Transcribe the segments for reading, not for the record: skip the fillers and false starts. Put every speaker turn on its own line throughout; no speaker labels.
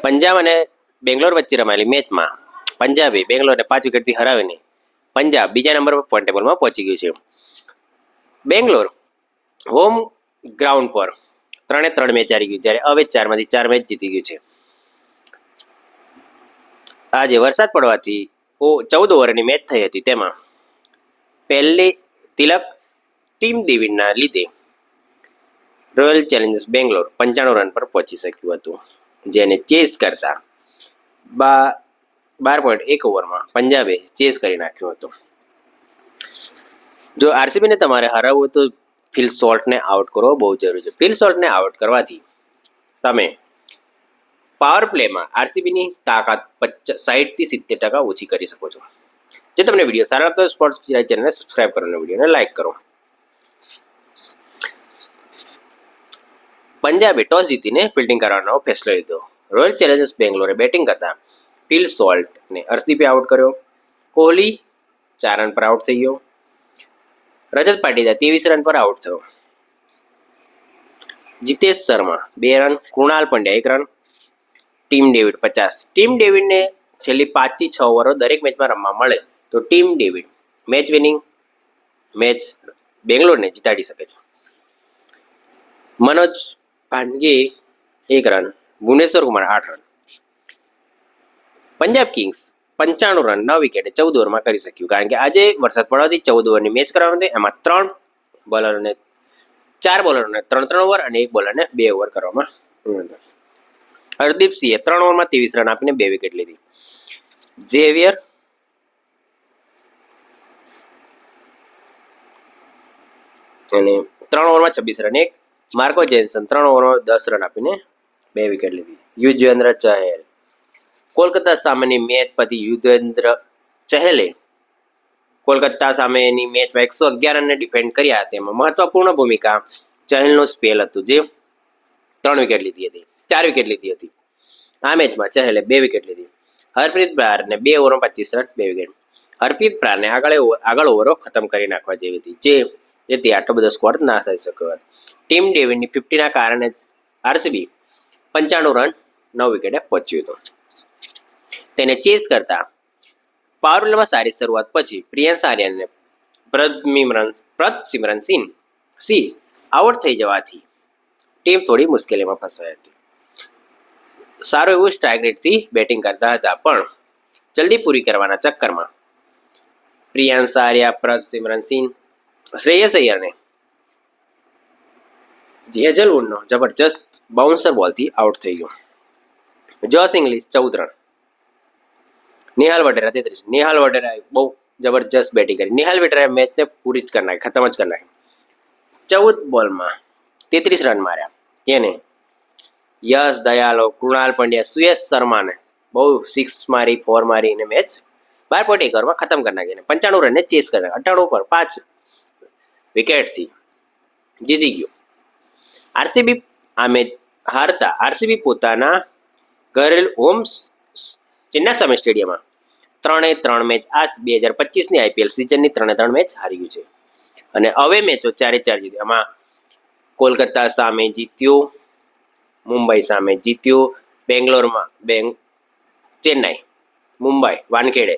પંજાબ અને બેંગ્લોર વચ્ચે રમાયેલી મેચમાં પંજાબે બેંગ્લોરને 5 વિકેટથી હરાવીને પંજાબ બીજા નંબર પર પોઈન્ટ ટેબલમાં પહોંચી ગયું છે. બેંગ્લોર હોમ ગ્રાઉન્ડ પર 3-3 મેચ હારી ગયું, જ્યારે અવે 4માંથી 4 મેચ જીતી ગયું છે. આજે વરસાદ પડવાથી 14 ઓવરની મેચ થઈ હતી. તેમાં પહેલી તિલક ટીમ ડેવિડના લીધે રોયલ ચેલેન્જર્સ બેંગ્લોર 95 રન પર પહોંચી શક્યું હતું, જેને ચેસ કરતા 12.1 ઓવરમાં પંજાબે ચેસ કરી નાખ્યો હતો. જો આરસીબીને તમારે હરાવવું તો ફિલ સોલ્ટને આઉટ કરવો બહુ જરૂરી છે. ફિલ સોલ્ટને આઉટ કરવાથી તમે પાવર પ્લેમાં આરસીબીની તાકાત 60થી 70% ઓછી કરી શકો છો. જો તમને વિડીયો સારો લાગતો હોય સ્પોર્ટ્સ ગુજરાતી ચેનલને સબસ્ક્રાઇબ કરો અને વિડીયોને લાઇક કરો. પંજાબે ટોસ જીતીને ફિલ્ડિંગ કરવાનો ફેસલો લીધો. રોયલ ચેલેન્જર્સ બેંગ્લોરે બેટિંગ કરતા ફિલ સોલ્ટને અર્શદીપે આઉટ કર્યો. કોહલી 4 રન પર આઉટ થઈ ગયો. રજત પાટીદાર 23 રન પર આઉટ થયો. Jitesh Sharma 2 run, Krunal Pandya 1 run. Tim David 50. Tim ડેવિડને છેલ્લી 5 થી 6 ઓવરો દરેક મેચમાં રમવા મળે તો Tim David match winning match બેંગ્લોરને જીતાડી શકે છે. Manoj Pandge 1 run, Bhuvneshwar Kumar 8 run. Punjab Kings 95 run 9 વિકેટે 14 ઓવરમાં કરી શક્યું, કારણ કે આજે વરસાદ પડવાથી 14 ઓવરની મેચ કરવાની હતી. એમાં 4 બોલરોને 3 ઓવર અને 1 બોલરને 2 ઓવર કરવામાં આવ્યું. હરદીપ સિંહે 3 ઓવરમાં 23 રન આપીને 2 વિકેટ લીધી. ઝેવિયર અને 3 ઓવરમાં 26 રન 1. માર્કો જેન્સન 3 ઓવરમાં 10 રન આપીને 2 વિકેટ લીધી. યુઝવેન્દ્ર ચહલ કોલકાતા સામેની મેચ પછી યુઝવેન્દ્ર ચહલે કોલકાતા સામેની મેચમાં 111 રનને ડિફેન્ડ કર્યા. તેમાં મહત્વપૂર્ણ ભૂમિકા ચહલનું સ્પેલ હતું, જે 4 વિકેટ લીધી હતી. આ મેચમાં ચહલે 2 વિકેટ લીધી. હરપ્રીત બ્રારને 2 ઓવરમાં 25 રન 2 વિકેટ. હરપ્રીત બ્રારને આગળ ઓવરો ખતમ કરી નાખવા જેવી હતી, જેથી આટલો બધો સ્કોર ના થઈ શક્યો હતો. ટીમ ડેવિડની 50ના કારણે આરસીબી 95 રન 9 વિકેટે પહોંચ્યું હતું. તેને ચેસ કરતા પાવર પ્લેમાં સારી શરૂઆત પછી પ્રિયાંશ આર્યન અને પ્રદસિમરન સિંહ આઉટ થઈ જવાથી ટીમ થોડી મુશ્કેલીમાં ફસાઈ હતી. સારું એવું સ્ટ્રાઇક રેટથી બેટિંગ કરતા હતા, પણ જલ્દી પૂરી કરવાના ચક્કરમાં પ્રિયાંશ આર્યા, પ્રદસિમરન સિંહ, શ્રેયસ અય્યરને હેઝલવુડનો જબરજસ્ત બાઉન્સર બોલથી આઉટ થઈ ગયો. જોશ ઇંગ્લિશ 14 રન, નિહાલ વઢેરા 33. નિહાલ વઢેરાએ બહુ જબરજસ્ત બેટિંગ કરી. નિહાલ વઢેરાએ મેચને પૂરી જ કરી નાખી, ખતમ જ કરી નાખી. 14 બોલમાં 33 રન માર્યા. તેને યશ દયાલો, કૃણાલ પંડ્યા, સુયશ શર્માને બહુ 6 મારી 4 મારીને મેચ 12.1 ઓવરમાં ખતમ કરી નાખીને 95 રનને ચેસ કરી નાખ્યા. 98 પર 5 વિકેટથી જીતી ગયું. આરસીબી આ મેચ હારતા આરસીબી પોતાના ઘરેલું હોમ ચિન્નાસ્વામી સ્ટેડિયમમાં 3-3 મેચ આ 2025ની આઈપીએલ સિઝનની 3-3 મેચ હારી ગયું છે. અને હવે મેચો 4-4 જીતી. આમાં કોલકાતા સામે જીત્યું, મુંબઈ સામે જીત્યું, બેંગ્લોરમાં ચેન્નાઈ, મુંબઈ વાનખેડે,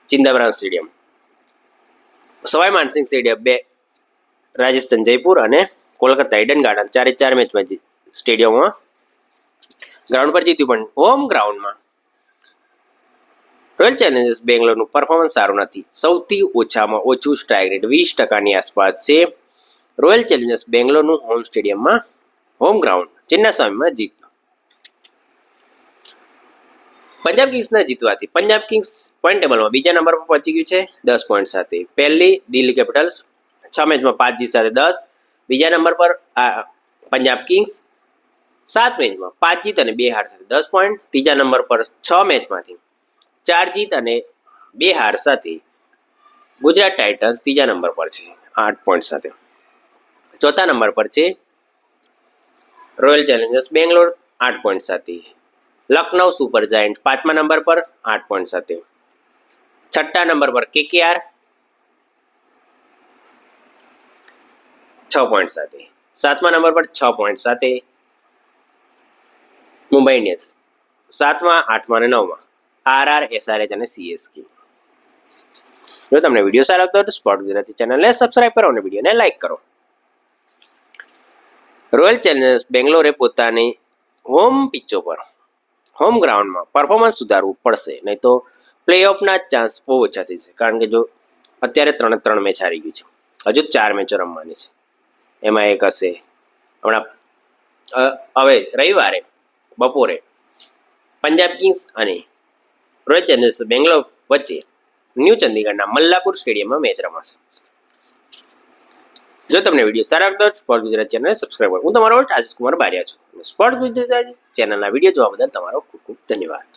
ચિદમ્બરમ સ્ટેડિયમ, સવાઈ માનસિંહ સ્ટેડિયમ, રાજસ્થાન જયપુર અને કોલકાતા ઈડન ગાર્ડન 4-4 મેચમાં સ્ટેડિયમમાં ગ્રાઉન્ડ પર જીત્યું. પણ હોમ ગ્રાઉન્ડમાં રોયલ ચેલેન્જર્સ બેંગ્લોરનું પરફોર્મન્સ સારું નથી. સૌથી ઓછામાં ઓછું સ્ટ્રાઇક રેટ 20%ની આસપાસ છે. રોયલ ચેલેન્જર્સ બેંગ્લોરનું હોમ ગ્રાઉન્ડ ચિન્નાસ્વામીમાં જીત્યું. પંજાબ કિંગ્સના જીતવાથી પંજાબ કિંગ્સ પોઈન્ટ ટેબલમાં બીજા નંબર પર પહોંચી ગયું છે 10 પોઈન્ટ સાથે. પહેલી દિલ્હી કેપિટલ્સ 6 મેચમાં 5 જીત સાથે 10. બીજા નંબર પર પંજાબ કિંગ્સ 7 મેચમાં 5 જીત અને 2 હાર સાથે 10 પોઈન્ટ. ત્રીજા નંબર પર 6 મેચમાંથી 4 જીત અને 2 હાર સાથે ગુજરાત ટાઇટન્સ ત્રીજા નંબર પર છે 8 પોઈન્ટ સાથે. ચોથા નંબર પર છે રોયલ ચેલેન્જર્સ બેંગ્લોર 8 પોઈન્ટ સાથે. લખનઉ સુપર જાયન્ટ 5મા નંબર પર 8 પોઈન્ટ સાથે. છઠ્ઠા નંબર પર કેકેઆર 6 પોઈન્ટ સાથે. 7મા નંબર પર 6 પોઈન્ટ સાથે મુંબઈ ઇન્ડિયન્સ 7મા, 8મા અને 9મા RR, SRH અને CSK. જો તમને વિડીયો સારો લાગતો હોય તો સ્પોર્ટ ગુજરાતી ચેનલને સબસ્ક્રાઇબ કરો અને વિડીયોને લાઇક કરો. રોયલ ચેલેન્જર્સ બેંગ્લોરે પોતાની હોમ પિચો પર હોમ ગ્રાઉન્ડમાં પરફોર્મન્સ સુધારવું પડશે, નહીં તો પ્લે ઓફના ચાન્સ બહુ ઓછા થઈ જશે. કારણ કે જો અત્યારે 3 મેચ હારી ગયું છે, હજુ 4 મેચો રમવાની છે. એમાં એક હશે હમણાં હવે રવિવારે બપોરે પંજાબ કિંગ્સ અને રોયલ ચેલેન્જર્સ બેંગ્લોર વચ્ચે ન્યૂ ચંદીગઢના મલ્લાપુર સ્ટેડિયમમાં મેચ રમાશે. જો તમને વિડીયો સારા લાગતો હોય સ્પોર્ટ ગુજરાત ચેનલને સબસ્ક્રાઈબ કરો. હું તમારો હોસ્ટ આશિષ કુમાર બારિયા છું. સ્પોર્ટ ગુજરાત ચેનલના વિડીયો જોવા બદલ તમારો ખૂબ ખૂબ ધન્યવાદ.